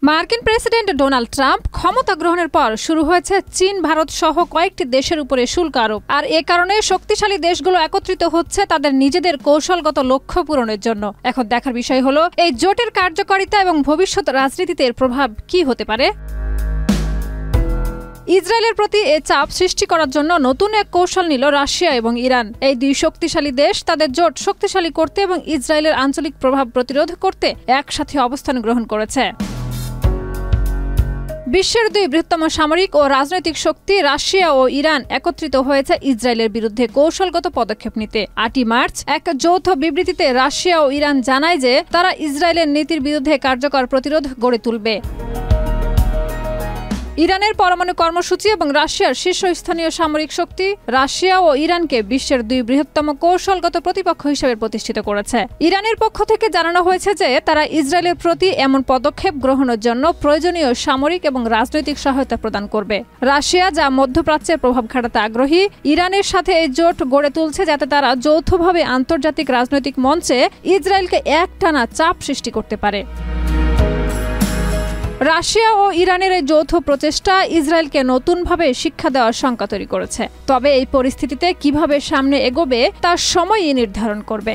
মার্কিন president Donald Trump ক্ষমতা গ্রহণের পর শুরু হয়েছে চীন, ভারত সহ কয়েকটি দেশের উপরে শুল্ক আরোপ। আর এ কারণে শক্তিশালী দেশগুলো একত্রিত হচ্ছে তাদের নিজেদের কৌশলগত লক্ষ্য পূরণের জন্য। এখন দেখার বিষয় হলো এই জোটের কার্যকারিতা এবং ভবিষ্যৎ রাজনীতিতে এর প্রভাব কি হতে পারে। ইসরায়েলের প্রতি এ চাপ সৃষ্টি করার জন্য নতুন এক কৌশল নিল রাশিয়া এবং ইরান। এই দুই শক্তিশালী দেশ তাদের জোট শক্তিশালী করতে এবং ইসরায়েলের আঞ্চলিক প্রভাব প্রতিরোধ করতে একসাথে অবস্থান গ্রহণ করেছে। বিশ্বের দুই বৃহত্তম সামরিক ও রাজনৈতিক শক্তি রাশিয়া ও ইরান একত্রিত হয়েছে ইসরায়েলের বিরুদ্ধে কৌশলগত পদক্ষেপ নিতে। 8 মার্চ এক যৌথ বিবৃতিতে রাশিয়া ও ইরান জানায় যে তারা ইসরায়েলের নীতির বিরুদ্ধে কার্যকর প্রতিরোধ গড়ে তুলবে। ইরানের পরমাণু কর্মসূচি এবং রাশিয়ার শীর্ষস্থানীয় সামরিক শক্তি রাশিয়া ও ইরানকে বিশ্বের দুই বৃহত্তম কৌশলগত প্রতিপক্ষ হিসেবে প্রতিষ্ঠিত করেছে। ইরানের পক্ষ থেকে জানানো হয়েছে যে তারা ইসরায়েলের প্রতি এমন পদক্ষেপ গ্রহণের জন্য প্রয়োজনীয় সামরিক এবং রাজনৈতিক সহায়তা প্রদান করবে। রাশিয়া, যা মধ্যপ্রাচ্যের প্রভাব খাটাতে আগ্রহী, ইরানের সাথে এই জোট গড়ে তুলছে যাতে তারা যৌথভাবে আন্তর্জাতিক রাজনৈতিক মঞ্চে ইসরায়েলকে একটানা চাপ সৃষ্টি করতে পারে। রাশিয়া ও ইরানের এই যৌথ প্রচেষ্টা ইসরায়েলকে নতুনভাবে শিক্ষা দেওয়ার শঙ্কা তৈরি করেছে। তবে এই পরিস্থিতিতে কিভাবে সামনে এগোবে তা সময়ই নির্ধারণ করবে।